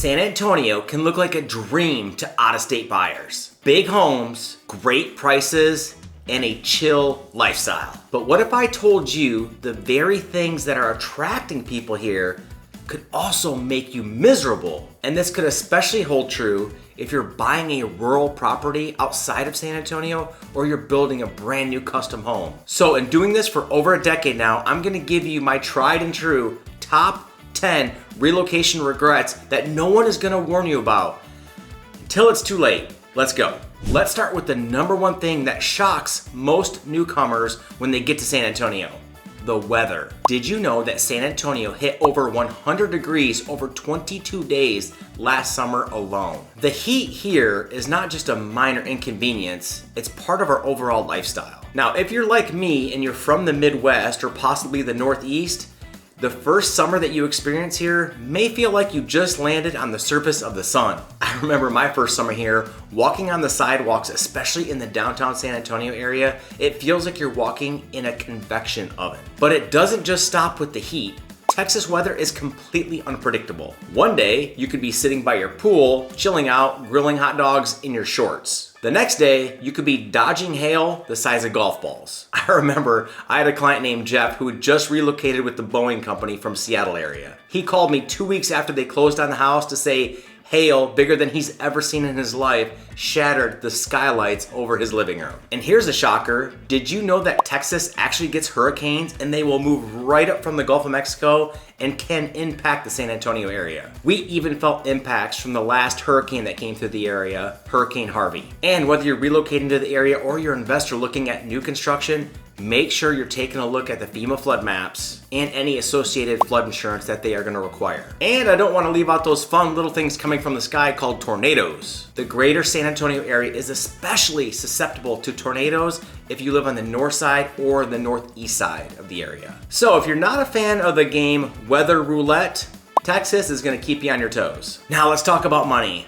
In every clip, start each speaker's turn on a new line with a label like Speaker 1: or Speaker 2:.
Speaker 1: San Antonio can look like a dream to out-of-state buyers. Big homes, great prices, and a chill lifestyle. But what if I told you the very things that are attracting people here could also make you miserable? And this could especially hold true if you're buying a rural property outside of San Antonio or you're building a brand new custom home. So in doing this for over a decade now, I'm gonna give you my tried and true top 10 relocation regrets that no one is gonna warn you about until it's too late. Let's go. Let's start with the number one thing that shocks most newcomers when they get to San Antonio: the weather. Did you know that San Antonio hit over 100 degrees over 22 days last summer alone? The heat here is not just a minor inconvenience, it's part of our overall lifestyle. Now, if you're like me and you're from the Midwest or possibly the Northeast, the first summer that you experience here may feel like you just landed on the surface of the sun. I remember my first summer here, walking on the sidewalks, especially in the downtown San Antonio area, it feels like you're walking in a convection oven. But it doesn't just stop with the heat. Texas weather is completely unpredictable. One day, you could be sitting by your pool, chilling out, grilling hot dogs in your shorts. The next day, you could be dodging hail the size of golf balls. I remember I had a client named Jeff who had just relocated with the Boeing company from Seattle area. He called me 2 weeks after they closed on the house to say hail bigger than he's ever seen in his life shattered the skylights over his living room. And here's a shocker. Did you know that Texas actually gets hurricanes and they will move right up from the Gulf of Mexico and can impact the San Antonio area? We even felt impacts from the last hurricane that came through the area, Hurricane Harvey. And whether you're relocating to the area or you're an investor looking at new construction, make sure you're taking a look at the FEMA flood maps and any associated flood insurance that they are going to require. And I don't want to leave out those fun little things coming from the sky called tornadoes. The greater San Antonio area is especially susceptible to tornadoes if you live on the north side or the northeast side of the area. So if you're not a fan of the game Weather Roulette, Texas is going to keep you on your toes. Now let's talk about money.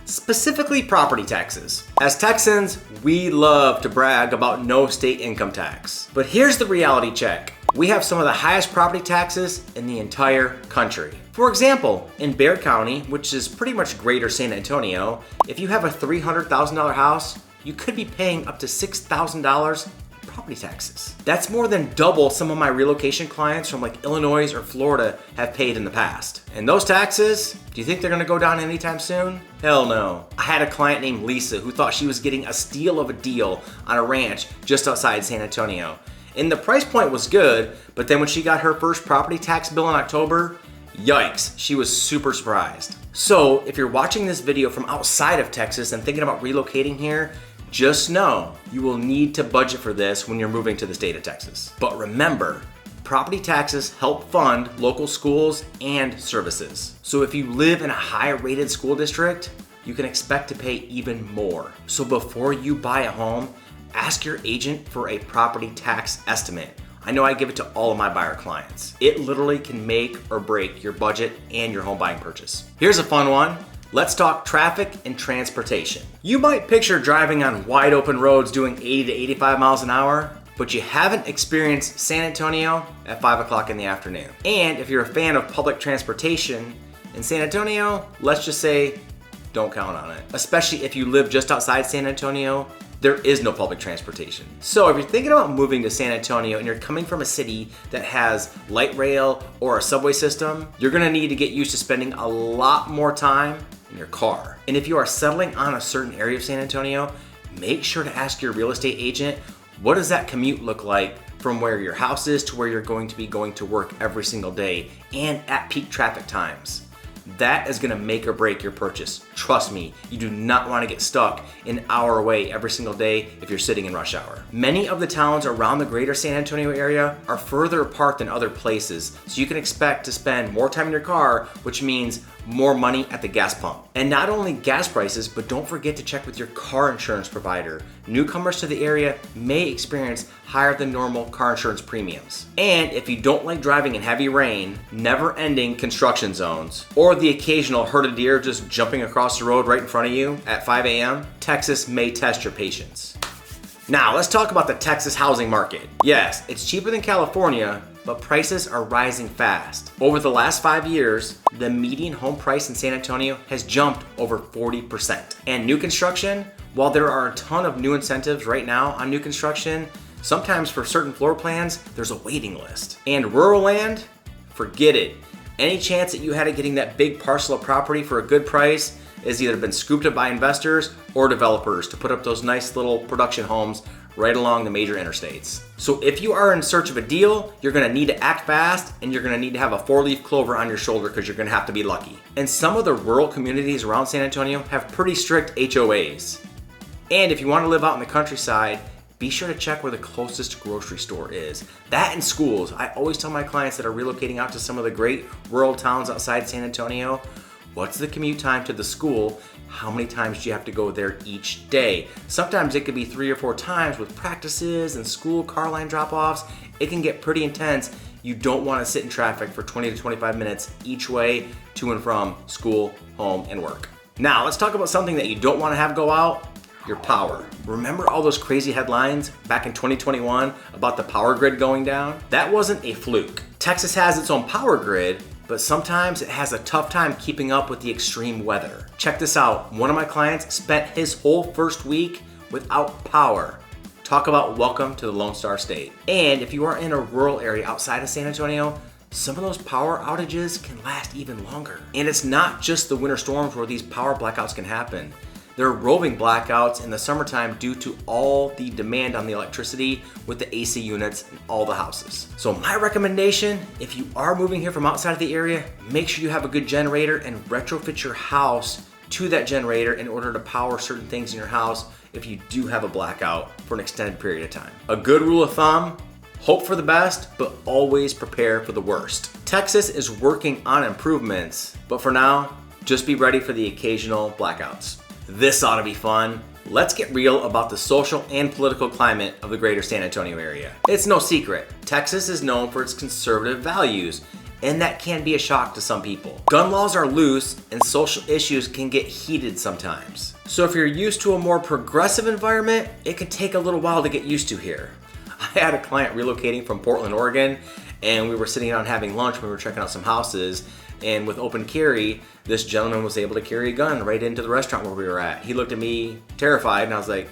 Speaker 1: Specifically property taxes. As Texans, we love to brag about no state income tax. But here's the reality check. We have some of the highest property taxes in the entire country. For example, in Bexar County, which is pretty much greater San Antonio, if you have a $300,000 house, you could be paying up to $6,000 property taxes. That's more than double some of my relocation clients from like Illinois or Florida have paid in the past. And those taxes, do you think they're gonna go down anytime soon? Hell no. I had a client named Lisa who thought she was getting a steal of a deal on a ranch just outside San Antonio. And the price point was good, but then when she got her first property tax bill in October, yikes, she was super surprised. So if you're watching this video from outside of Texas and thinking about relocating here, just know you will need to budget for this when you're moving to the state of Texas. But remember, property taxes help fund local schools and services. So if you live in a high-rated school district, you can expect to pay even more. So before you buy a home, ask your agent for a property tax estimate. I know I give it to all of my buyer clients. It literally can make or break your budget and your home buying purchase. Here's a fun one. Let's talk traffic and transportation. You might picture driving on wide open roads doing 80 to 85 miles an hour, but you haven't experienced San Antonio at 5 o'clock in the afternoon. And if you're a fan of public transportation in San Antonio, let's just say, don't count on it. Especially if you live just outside San Antonio, there is no public transportation. So if you're thinking about moving to San Antonio and you're coming from a city that has light rail or a subway system, you're gonna need to get used to spending a lot more time in your car. And if you are settling on a certain area of San Antonio, make sure to ask your real estate agent, what does that commute look like from where your house is to where you're going to be going to work every single day and at peak traffic times? That is gonna make or break your purchase. Trust me, you do not wanna get stuck an hour away every single day if you're sitting in rush hour. Many of the towns around the greater San Antonio area are further apart than other places, so you can expect to spend more time in your car, which means more money at the gas pump. And not only gas prices, but don't forget to check with your car insurance provider. Newcomers to the area may experience higher than normal car insurance premiums. And if you don't like driving in heavy rain, never-ending construction zones, or the occasional herd of deer just jumping across the road right in front of you at 5 a.m., Texas may test your patience. Now, let's talk about the Texas housing market. Yes, it's cheaper than California, but prices are rising fast. Over the last 5 years, the median home price in San Antonio has jumped over 40%. And new construction, while there are a ton of new incentives right now on new construction, sometimes for certain floor plans, there's a waiting list. And rural land, forget it. Any chance that you had of getting that big parcel of property for a good price has either been scooped up by investors or developers to put up those nice little production homes right along the major interstates. So if you are in search of a deal, you're gonna need to act fast and you're gonna need to have a 4-leaf clover on your shoulder because you're gonna have to be lucky. And some of the rural communities around San Antonio have pretty strict HOAs. And if you wanna live out in the countryside, be sure to check where the closest grocery store is. That and schools. I always tell my clients that are relocating out to some of the great rural towns outside San Antonio, what's the commute time to the school? How many times do you have to go there each day? Sometimes it could be 3 or 4 times with practices and school car line drop-offs. It can get pretty intense. You don't want to sit in traffic for 20 to 25 minutes each way to and from school, home, and work. Now, let's talk about something that you don't want to have go out, your power. Remember all those crazy headlines back in 2021 about the power grid going down? That wasn't a fluke. Texas has its own power grid, but sometimes it has a tough time keeping up with the extreme weather. Check this out. One of my clients spent his whole first week without power. Talk about welcome to the Lone Star State. And if you are in a rural area outside of San Antonio, some of those power outages can last even longer. And it's not just the winter storms where these power blackouts can happen. There are roving blackouts in the summertime due to all the demand on the electricity with the AC units in all the houses. So my recommendation, if you are moving here from outside of the area, make sure you have a good generator and retrofit your house to that generator in order to power certain things in your house if you do have a blackout for an extended period of time. A good rule of thumb, hope for the best, but always prepare for the worst. Texas is working on improvements, but for now, just be ready for the occasional blackouts. This ought to be fun. Let's get real about the social and political climate of the greater San Antonio area. It's no secret, Texas is known for its conservative values, and that can be a shock to some people. Gun laws are loose and social issues can get heated sometimes. So if you're used to a more progressive environment, it can take a little while to get used to here. I had a client relocating from Portland, Oregon, and we were sitting down having lunch when we were checking out some houses. And with open carry, this gentleman was able to carry a gun right into the restaurant where we were at. He looked at me terrified and I was like,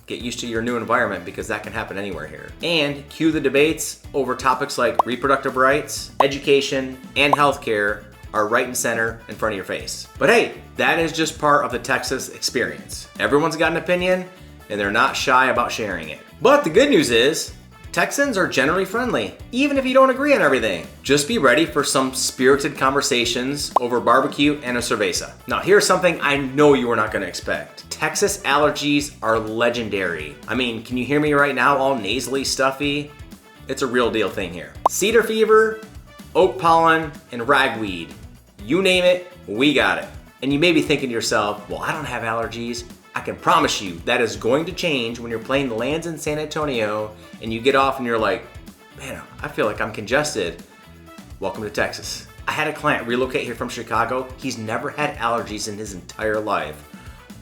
Speaker 1: get used to your new environment because that can happen anywhere here. And cue the debates over topics like reproductive rights, education, and healthcare are right and center in front of your face. But hey, that is just part of the Texas experience. Everyone's got an opinion and they're not shy about sharing it. But the good news is, Texans are generally friendly, even if you don't agree on everything. Just be ready for some spirited conversations over barbecue and a cerveza. Now here's something I know you were not gonna expect. Texas allergies are legendary. I mean, can you hear me right now all nasally stuffy? It's a real deal thing here. Cedar fever, oak pollen, and ragweed. You name it, we got it. And you may be thinking to yourself, well, I don't have allergies. I can promise you that is going to change when you're playing the lands in San Antonio and you get off and you're like, man, I feel like I'm congested. Welcome to Texas. I had a client relocate here from Chicago. He's never had allergies in his entire life.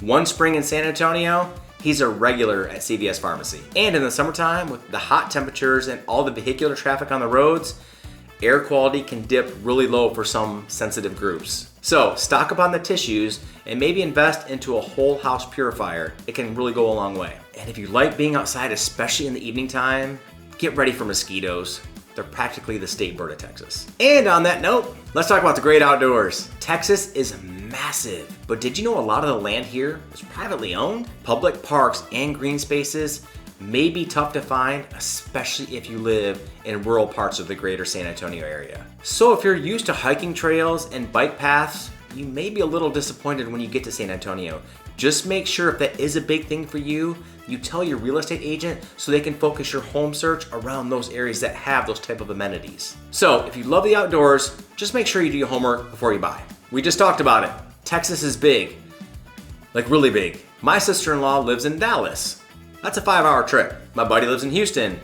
Speaker 1: One spring in San Antonio, he's a regular at CVS Pharmacy. And in the summertime, with the hot temperatures and all the vehicular traffic on the roads, air quality can dip really low for some sensitive groups. So stock up on the tissues and maybe invest into a whole house purifier. It can really go a long way. And if you like being outside, especially in the evening time, get ready for mosquitoes. They're practically the state bird of Texas. And on that note, let's talk about the great outdoors. Texas is massive, but did you know a lot of the land here is privately owned? Public parks and green spaces may be tough to find, especially if you live in rural parts of the greater San Antonio area. So if you're used to hiking trails and bike paths, you may be a little disappointed when you get to San Antonio. Just make sure if that is a big thing for you, you tell your real estate agent so they can focus your home search around those areas that have those type of amenities. So if you love the outdoors, just make sure you do your homework before you buy. We just talked about it. Texas is big, like really big. My sister-in-law lives in Dallas. That's a 5-hour trip. My buddy lives in Houston.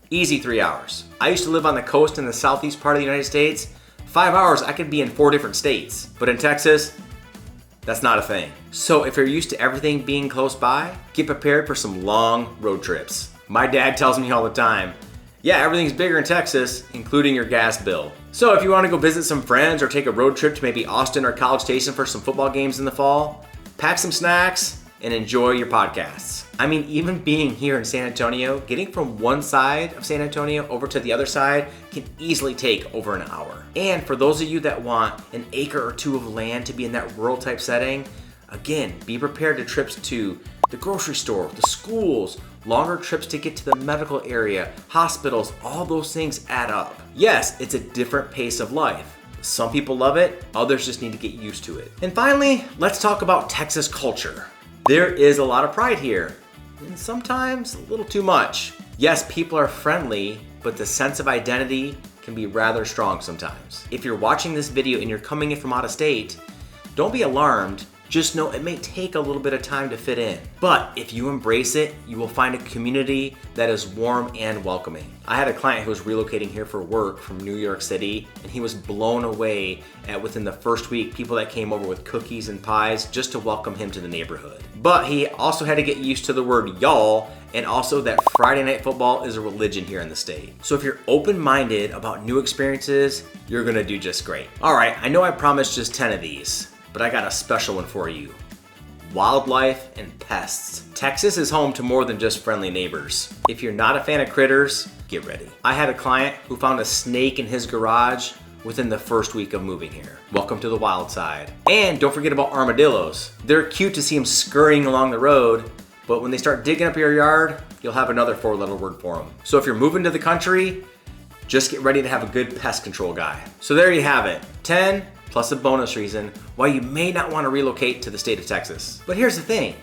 Speaker 1: Easy 3 hours. I used to live on the coast in the southeast part of the United States. 5 hours, I could be in 4 different states. But in Texas, that's not a thing. So if you're used to everything being close by, get prepared for some long road trips. My dad tells me all the time, Yeah, everything's bigger in Texas, including your gas bill. So if you want to go visit some friends or take a road trip to maybe Austin or College Station for some football games in the fall, pack some snacks and enjoy your podcasts. I mean, even being here in San Antonio, getting from one side of San Antonio over to the other side can easily take over an hour. And for those of you that want an acre or two of land to be in that rural type setting, again, be prepared to trips to the grocery store, the schools, longer trips to get to the medical area, hospitals, all those things add up. Yes, it's a different pace of life. Some people love it, others just need to get used to it. And finally, let's talk about Texas culture. There is a lot of pride here, and sometimes a little too much. Yes, people are friendly, but the sense of identity can be rather strong sometimes. If you're watching this video and you're coming in from out of state, don't be alarmed. Just know it may take a little bit of time to fit in. But if you embrace it, you will find a community that is warm and welcoming. I had a client who was relocating here for work from New York City, and he was blown away at within the first week, people that came over with cookies and pies just to welcome him to the neighborhood. But he also had to get used to the word y'all, and also that Friday night football is a religion here in the state. So if you're open-minded about new experiences, you're gonna do just great. All right, I know I promised just 10 of these, but I got a special one for you. Wildlife and pests. Texas is home to more than just friendly neighbors. If you're not a fan of critters, get ready. I had a client who found a snake in his garage within the first week of moving here. Welcome to the wild side. And don't forget about armadillos. They're cute to see them scurrying along the road, but when they start digging up your yard, you'll have another 4-letter word for them. So if you're moving to the country, just get ready to have a good pest control guy. So there you have it, 10 plus a bonus reason why you may not want to relocate to the state of Texas. But here's the thing,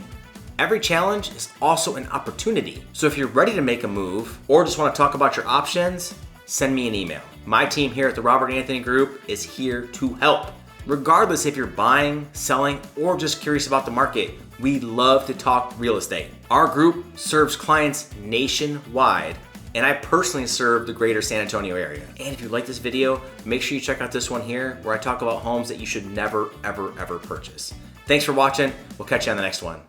Speaker 1: every challenge is also an opportunity. So if you're ready to make a move or just want to talk about your options, send me an email. My team here at the Robert Anthony Group is here to help. Regardless if you're buying, selling, or just curious about the market, we love to talk real estate. Our group serves clients nationwide, and I personally serve the greater San Antonio area. And if you like this video, make sure you check out this one here where I talk about homes that you should never, ever, ever purchase. Thanks for watching. We'll catch you on the next one.